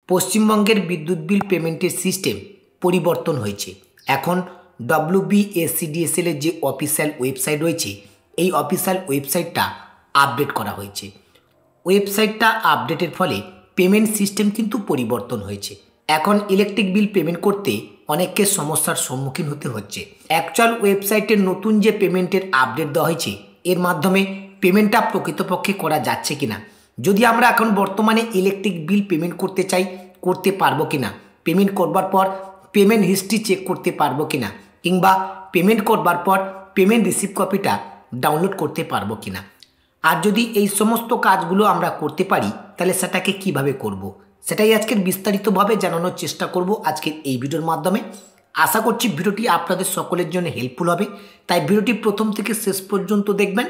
পশ্চিমবঙ্গের বিদ্যুৎ বিল পেমেন্টের সিস্টেম পরিবর্তন হয়েছে। এখন WBSCDSL এর যে অফিসিয়াল ওয়েবসাইট রয়েছে, এই অফিসিয়াল ওয়েবসাইটটা আপডেট করা হয়েছে। ওয়েবসাইটটা আপডেটের ফলে পেমেন্ট সিস্টেম কিন্তু পরিবর্তন হয়েছে। এখন ইলেকট্রিক বিল পেমেন্ট করতে অনেককে সমস্যার সম্মুখীন হতে হচ্ছে। অ্যাকচুয়াল ওয়েবসাইটের নতুন যে পেমেন্টের আপডেট দেওয়া হয়েছে, এর মাধ্যমে পেমেন্টটা প্রকৃতপক্ষে করা যাচ্ছে কিনা, যদি আমরা এখন বর্তমানে ইলেকট্রিক বিল পেমেন্ট করতে চাই, করতে পারবো কিনা, পেমেন্ট করবার পর পেমেন্ট হিস্ট্রি চেক করতে পারবো কিনা, কিংবা পেমেন্ট করবার পর পেমেন্ট রিসিপ্ট কপিটা ডাউনলোড করতে পারবো কিনা। আর যদি এই সমস্ত কাজগুলো আমরা করতে পারি, তাহলে সেটাকে কিভাবে করব, সেটাই আজকের বিস্তারিতভাবে জানানোর চেষ্টা করব আজকের এই ভিডিওর মাধ্যমে। আশা করছি ভিডিওটি আপনাদের সকলের জন্য হেল্পফুল হবে, তাই ভিডিওটি প্রথম থেকে শেষ পর্যন্ত দেখবেন।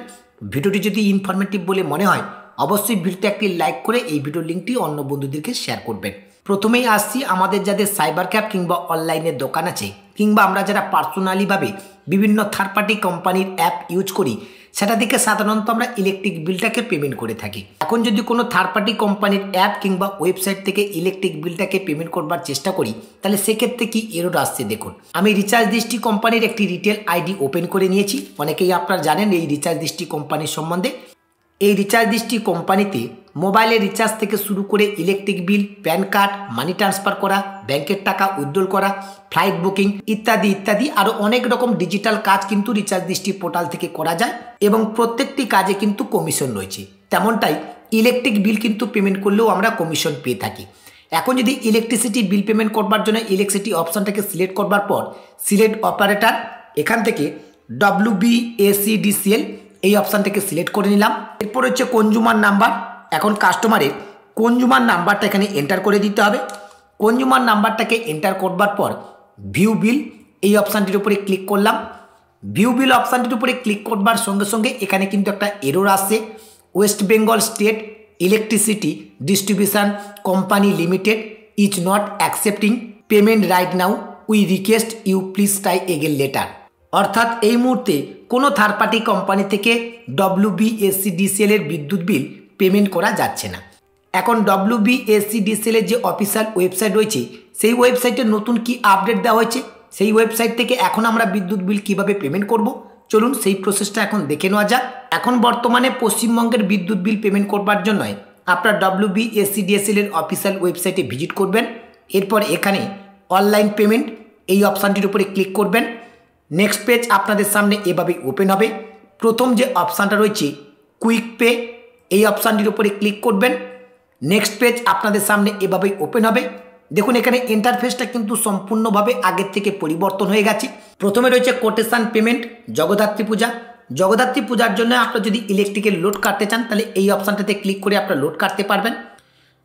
ভিডিওটি যদি ইনফরমেটিভ বলে মনে হয়, অবশ্যই ভিডিওতে একটি লাইক করে এই ভিডিওর লিঙ্কটি অন্য বন্ধুদেরকে শেয়ার করবেন। প্রথমেই আসছি আমাদের যাদের সাইবার ক্যাফ কিংবা অনলাইনে দোকান আছে, কিংবা আমরা যারা পার্সোনালিভাবে বিভিন্ন থার্ড পার্টি কোম্পানির অ্যাপ ইউজ করি, সেটা থেকে সাধারণত আমরা ইলেকট্রিক বিলটাকে পেমেন্ট করে থাকি। এখন যদি কোনো থার্ড পার্টি কোম্পানির অ্যাপ কিংবা ওয়েবসাইট থেকে ইলেকট্রিক বিলটাকে পেমেন্ট করবার চেষ্টা করি, তাহলে সেক্ষেত্রে কি এরর আসছে দেখুন। আমি রিচার্জ দৃষ্টি কোম্পানির একটি রিটেল আইডি ওপেন করে নিয়েছি। অনেকেই আপনারা জানেন এই রিচার্জ দৃষ্টি কোম্পানির সম্বন্ধে। এই রিচার্জ দৃষ্টি কোম্পানিতে মোবাইলের রিচার্জ থেকে শুরু করে electric bill, pan card, money transfer করা, ব্যাংকের টাকা উইথড্রল করা, ফ্লাইট বুকিং ইত্যাদি ইত্যাদি আরও অনেক রকম ডিজিটাল কাজ কিন্তু রিচার্জ দৃষ্টি পোর্টাল থেকে করা যায়, এবং প্রত্যেকটি কাজে কিন্তু কমিশন রয়েছে। তেমনটাই ইলেকট্রিক বিল কিন্তু পেমেন্ট করলেও আমরা কমিশন পেয়ে থাকি। এখন যদি ইলেকট্রিসিটি বিল পেমেন্ট করবার জন্য ইলেকট্রিসিটি অপশানটাকে সিলেক্ট করবার পর সিলেক্ট অপারেটর, এখান থেকে WBSCDSL এই অপশানটাকে সিলেক্ট করে নিলাম। এরপর হচ্ছে কনজিউমার নাম্বার। এখন কাস্টমারের কনজিউমার নাম্বারটা এখানে এন্টার করে দিতে হবে। কনজিউমার নাম্বারটাকে এন্টার করবার পর ভিউ বিল এই অপশানটির উপরে ক্লিক করলাম। ভিউ বিল অপশানটির উপরে ক্লিক করবার সঙ্গে সঙ্গে এখানে কিন্তু একটা এরর আসছে। West Bengal state electricity distribution company limited is not accepting payment right now, we request you please try again later. অর্থাৎ এই মুহূর্তে কোনো থার্ড পার্টি কোম্পানি থেকে WBSCDSL এর বিদ্যুৎ বিল পেমেন্ট করা যাচ্ছে না। এখন WBSCDSL এর যে অফিসিয়াল ওয়েবসাইট রয়েছে, সেই ওয়েবসাইটে নতুন কি আপডেট দেওয়া হয়েছে, সেই ওয়েবসাইট থেকে এখন আমরা বিদ্যুৎ বিল কিভাবে পেমেন্ট করব, চলুন সেই প্রসেসটা এখন দেখে নেওয়া যাক। এখন বর্তমানে পশ্চিমবঙ্গের বিদ্যুৎ বিল পেমেন্ট করবার জন্য আপনার WBSCDSL এর অফিসিয়াল ওয়েবসাইটে ভিজিট করবেন। এরপর এখানে অনলাইন পেমেন্ট এই অপশানটির উপরে ক্লিক করবেন। নেক্সট পেজ আপনাদের সামনে এভাবে ওপেন হবে। প্রথম যে অপশানটা রয়েছে কুইক পে, এই অপশানটির উপরে ক্লিক করবেন। নেক্সট পেজ আপনাদের সামনে এভাবেই ওপেন হবে। দেখুন এখানে ইন্টারফেসটা কিন্তু সম্পূর্ণভাবে আগের থেকে পরিবর্তন হয়ে গেছে। প্রথমে রয়েছে কোটেশন পেমেন্ট, জগদ্ধাত্রী পূজা। জগদ্ধাত্রী পূজার জন্য আপনারা যদি ইলেকট্রিকের লোড কাটতে চান, তাহলে এই অপশানটাতে ক্লিক করে আপনারা লোড কাটতে পারবেন।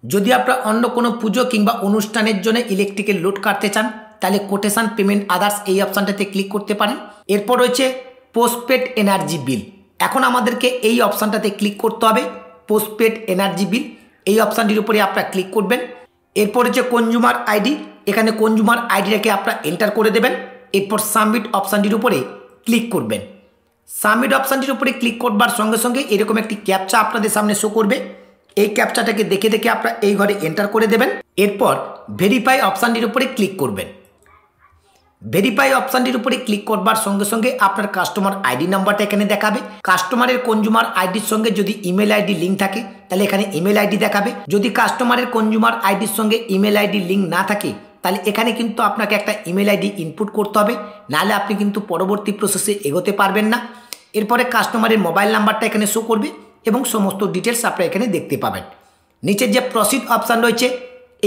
যদি আপনারা অন্য কোনো পুজো কিংবা অনুষ্ঠানের জন্য ইলেকট্রিকের লোড কাটতে চান, তাহলে কোটেশন পেমেন্ট আদার্স এই অপশানটাতে ক্লিক করতে পারেন। এরপর রয়েছে পোস্টপেড এনার্জি বিল। এখন আমাদেরকে এই অপশানটাতে ক্লিক করতে হবে, পোস্টপেড এনার্জি বিল এই অপশানটির উপরে আপনারা ক্লিক করবেন। এরপর হচ্ছে কনজিউমার আইডি, এখানে কনজিউমার আইডিটাকে আপনারা এন্টার করে দেবেন। এরপর সাবমিট অপশানটির উপরে ক্লিক করবেন। সাবমিট অপশানটির উপরে ক্লিক করবার সঙ্গে সঙ্গে এরকম একটি ক্যাপচা আপনাদের সামনে শো করবে। এই ক্যাপচাটাকে দেখে দেখে আপনারা এই ঘরে এন্টার করে দেবেন। এরপর ভেরিফাই অপশানটির উপরে ক্লিক করবেন। ভেরিফাই অপশানটির উপরে ক্লিক করবার সঙ্গে সঙ্গে আপনার কাস্টমার আইডি নাম্বারটা এখানে দেখাবে। কাস্টমারের কনজিউমার আইডির সঙ্গে যদি ইমেল আইডি লিঙ্ক থাকে, তাহলে এখানে ইমেল আইডি দেখাবে। যদি কাস্টমারের কনজিউমার আইডির সঙ্গে ইমেল আইডি লিঙ্ক না থাকে, তাহলে এখানে কিন্তু আপনাকে একটা ইমেল আইডি ইনপুট করতে হবে, নাহলে আপনি কিন্তু পরবর্তী প্রসেসে এগোতে পারবেন না। এরপরে কাস্টমারের মোবাইল নাম্বারটা এখানে শো করবে এবং সমস্ত ডিটেলস আপনারা এখানে দেখতে পাবেন। নিচের যে প্রসিড অপশান রয়েছে,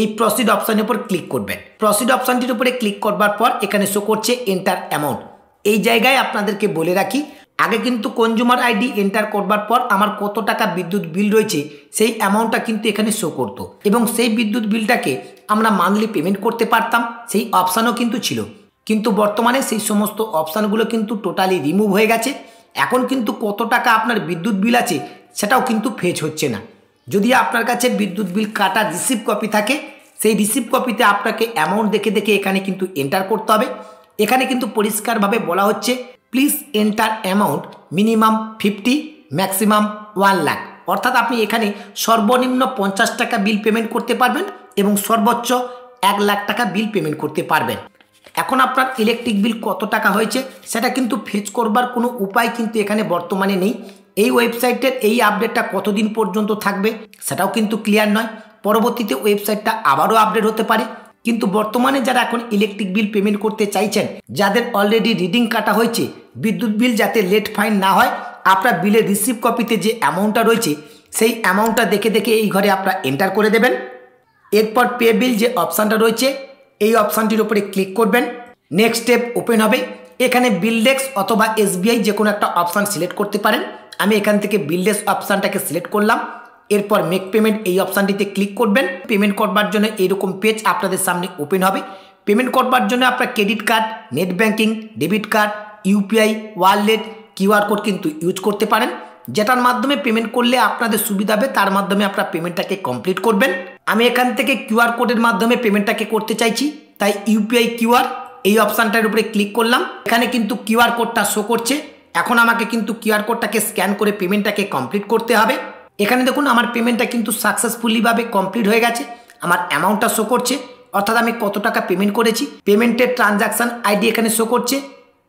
এই প্রসিড অপশানের উপর ক্লিক করবেন। প্রসিড অপশানটির উপরে ক্লিক করবার পর এখানে শো করছে এন্টার অ্যামাউন্ট। এই জায়গায় আপনাদেরকে বলে রাখি, আগে কিন্তু কনজিউমার আইডি এন্টার করবার পর আমার কত টাকা বিদ্যুৎ বিল রয়েছে সেই অ্যামাউন্টটা কিন্তু এখানে শো করতো, এবং সেই বিদ্যুৎ বিলটাকে আমরা মান্থলি পেমেন্ট করতে পারতাম, সেই অপশানও কিন্তু ছিল। কিন্তু বর্তমানে সেই সমস্ত অপশানগুলো কিন্তু টোটালি রিমুভ হয়ে গেছে। এখন কিন্তু কত টাকা আপনার বিদ্যুৎ বিল আছে সেটাও কিন্তু ফেচ হচ্ছে না। যদি আপনার কাছে বিদ্যুৎ বিল কাটার রিসিপ্ট কপি থাকে, সেই রিসিপ্ট কপিতে আপনাকে অ্যামাউন্ট দেখে দেখে এখানে কিন্তু এন্টার করতে হবে। এখানে কিন্তু পরিষ্কারভাবে বলা হচ্ছে please enter amount minimum 50, maximum 1 lakh. অর্থাৎ আপনি এখানে সর্বনিম্ন 50 টাকা বিল পেমেন্ট করতে পারবেন এবং সর্বোচ্চ 1 লাখ টাকা বিল পেমেন্ট করতে পারবেন। এখন আপনার ইলেকট্রিক বিল কত টাকা হয়েছে সেটা কিন্তু ফেচ করবার কোনো উপায় কিন্তু এখানে বর্তমানে নেই। এই ওয়েবসাইটের এই আপডেটটা কতদিন পর্যন্ত থাকবে সেটাও কিন্তু ক্লিয়ার নয়। পরবর্তীতে ওয়েবসাইটটা আবারও আপডেট হতে পারে, কিন্তু বর্তমানে যারা এখন ইলেকট্রিক বিল পেমেন্ট করতে চাইছেন, যাদের অলরেডি রিডিং কাটা হয়েছে, বিদ্যুৎ বিল যাতে লেট ফাইন না হয়, আপনার বিলের রিসিভ কপিতে যে অ্যামাউন্টটা রয়েছে সেই অ্যামাউন্টটা দেখে দেখে এই ঘরে আপনারা এন্টার করে দেবেন। এরপর পে বিল যে অপশানটা রয়েছে এই অপশানটির উপরে ক্লিক করবেন। নেক্সট স্টেপ ওপেন হবে। এখানে বিল ডেস্ক অথবা এসবিআই যে কোনো একটা অপশান সিলেক্ট করতে পারেন। আমি এখান থেকে বিল ডেস্ক অপশানটাকে সিলেক্ট করলাম। এরপর মেক পেমেন্ট এই অপশানটিতে ক্লিক করবেন। পেমেন্ট করবার জন্য এইরকম পেজ আপনাদের সামনে ওপেন হবে। পেমেন্ট করবার জন্য আপনার credit card, net banking, debit card, UPI, wallet, QR code কিন্তু ইউজ করতে পারেন। যেটার মাধ্যমে পেমেন্ট করলে আপনাদের সুবিধা হবে তার মাধ্যমে আপনার পেমেন্টটাকে কমপ্লিট করবেন। আমি এখান থেকে কিউআর কোডের মাধ্যমে পেমেন্টটাকে করতে চাইছি, তাই ইউপিআই কিউআর এই অপশানটার উপরে ক্লিক করলাম। এখানে কিন্তু কিউআর কোডটা শো করছে। এখন আমাকে কিন্তু কিউআর কোডটাকে স্ক্যান করে পেমেন্টটাকে কমপ্লিট করতে হবে। এখানে দেখুন আমার পেমেন্টটা কিন্তু সাকসেসফুলিভাবে কমপ্লিট হয়ে গেছে। আমার অ্যামাউন্টটা শো করছে, অর্থাৎ আমি কত টাকা পেমেন্ট করেছি। পেমেন্টের ট্রানজাকশান আইডি এখানে শো করছে।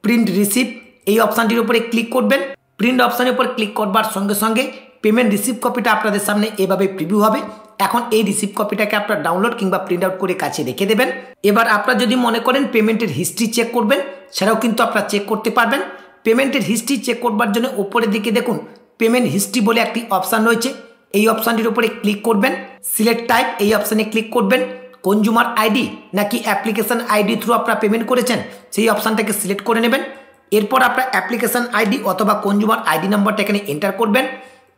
প্রিন্ট রিসিপ্ট এই অপশানটির উপরে ক্লিক করবেন। প্রিন্ট অপশানের উপর ক্লিক করবার সঙ্গে সঙ্গে পেমেন্ট রিসিপ্ট কপিটা আপনাদের সামনে এভাবে প্রিভিউ হবে। এখন এই রিসিপ্ট কপিটাকে আপনারা ডাউনলোড কিংবা প্রিন্ট আউট করে কাছে রেখে দেবেন। এবার আপনারা যদি মনে করেন পেমেন্টের হিস্ট্রি চেক করবেন, সেটাও কিন্তু আপনারা চেক করতে পারবেন। পেমেন্টের হিস্ট্রি চেক করবার জন্য উপরের দিকে দেখুন পেমেন্ট হিস্ট্রি বলে একটি অপশান রয়েছে। এই অপশানটির উপরে ক্লিক করবেন। সিলেক্ট টাইপ এই অপশানে ক্লিক করবেন। কনজিউমার আইডি নাকি অ্যাপ্লিকেশন আইডি থ্রু আপনারা পেমেন্ট করেছেন সেই অপশানটাকে সিলেক্ট করে নেবেন। এরপর আপনার অ্যাপ্লিকেশন আইডি অথবা কনজিউমার আইডি নাম্বারটা এখানে এন্টার করবেন।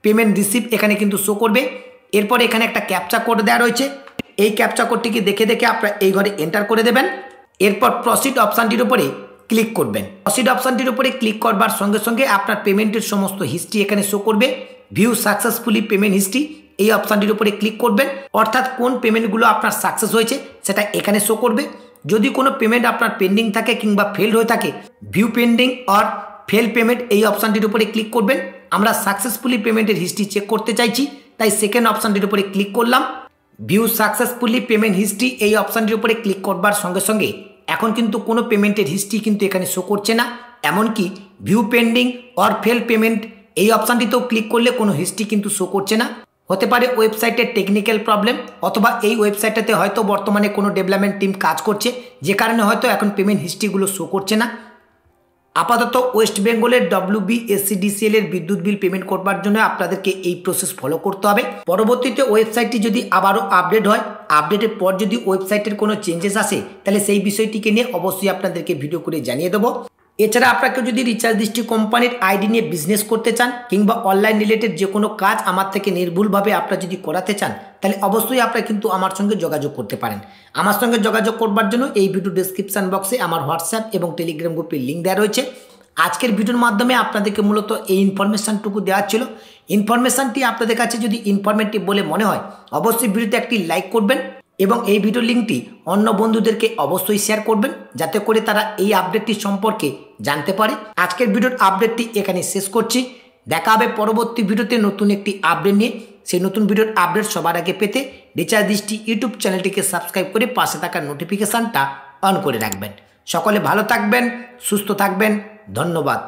পেমেন্ট রিসিপ্ট এখানে কিন্তু শো করবে। এরপর এখানে একটা ক্যাপচা কোড দেওয়া রয়েছে। এই ক্যাপচা কোডটিকে দেখে দেখে আপনারা এই ঘরে এন্টার করে দেবেন। এরপর প্রসিড অপশানটির উপরে ক্লিক করবেন। প্রসিড অপশানটির উপরে ক্লিক করবার সঙ্গে সঙ্গে আপনার পেমেন্টের সমস্ত হিস্ট্রি এখানে শো করবে। ভিউ সাকসেসফুলি পেমেন্ট হিস্ট্রি এই অপশানটির উপরে ক্লিক করবেন, অর্থাৎ কোন পেমেন্টগুলো আপনার সাকসেস হয়েছে সেটা এখানে শো করবে। যদি কোনো পেমেন্ট আপনার পেন্ডিং থাকে কিংবা ফেল হয়ে থাকে, view pending or fail payment এই অপশানটির উপরে ক্লিক করবেন। আমরা সাকসেসফুলি পেমেন্টের হিস্ট্রি চেক করতে চাইছি, তাই সেকেন্ড অপশানটির উপরে ক্লিক করলাম। ভিউ সাকসেসফুলি পেমেন্ট হিস্ট্রি এই অপশানটির উপরে ক্লিক করবার সঙ্গে সঙ্গে এখন কিন্তু কোনো পেমেন্টের হিস্ট্রি কিন্তু এখানে শো করছে না। এমনকি view pending or fail payment এই অপশানটিতেও ক্লিক করলে কোনো হিস্ট্রি কিন্তু শো করছে না। হতে পারে ওয়েবসাইটের টেকনিক্যাল প্রবলেম, অথবা এই ওয়েবসাইটটাতে হয়তো বর্তমানে কোনো ডেভেলপমেন্ট টিম কাজ করছে, যে কারণে হয়তো এখন পেমেন্ট হিস্ট্রিগুলো শো করছে না। আপাতত ওয়েস্ট বেঙ্গলের WBSCDCL এর বিদ্যুৎ বিল পেমেন্ট করবার জন্য আপনাদেরকে এই প্রসেস ফলো করতে হবে। পরবর্তীতে ওয়েবসাইটটি যদি আবারও আপডেট হয়, আপডেটের পর যদি ওয়েবসাইটের কোনো চেঞ্জেস আসে, তাহলে সেই বিষয়টিকে নিয়ে অবশ্যই আপনাদেরকে ভিডিও করে জানিয়ে দেবো। এছাড়া আপনাকে যদি রিচার্জ দৃষ্টি কোম্পানির আইডি নিয়ে বিজনেস করতে চান কিংবা অনলাইন রিলেটেড যে কোনো কাজ আমার থেকে নির্ভুলভাবে আপনারা যদি করাতে চান, তাহলে অবশ্যই আপনারা কিন্তু আমার সঙ্গে যোগাযোগ করতে পারেন। আমার সঙ্গে যোগাযোগ করবার জন্য এই ভিডিও ডেসক্রিপশন বক্সে আমার হোয়াটসঅ্যাপ এবং টেলিগ্রাম গ্রুপের লিঙ্ক দেওয়া রয়েছে। আজকের ভিডিওর মাধ্যমে আপনাদেরকে মূলত এই ইনফরমেশানটুকু দেওয়া ছিল। ইনফরমেশানটি আপনাদের কাছে যদি ইনফরমেটিভ বলে মনে হয়, অবশ্যই ভিডিওতে একটি লাইক করবেন এবং এই ভিডিও লিঙ্কটি অন্য বন্ধুদেরকে অবশ্যই শেয়ার করবেন, যাতে করে তারা এই আপডেটটি সম্পর্কে জানতে পারে। আজকের ভিডিওর আপডেটটি এখানে শেষ করছি। দেখা হবে পরবর্তী ভিডিওতে নতুন একটি আপডেট নিয়ে। সেই নতুন ভিডিওর আপডেট সবার আগে পেতে রিচার্জ দৃষ্টি ইউটিউব চ্যানেলটিকে সাবস্ক্রাইব করে পাশে থাকা নোটিফিকেশানটা অন করে রাখবেন। সকলে ভালো থাকবেন, সুস্থ থাকবেন। ধন্যবাদ।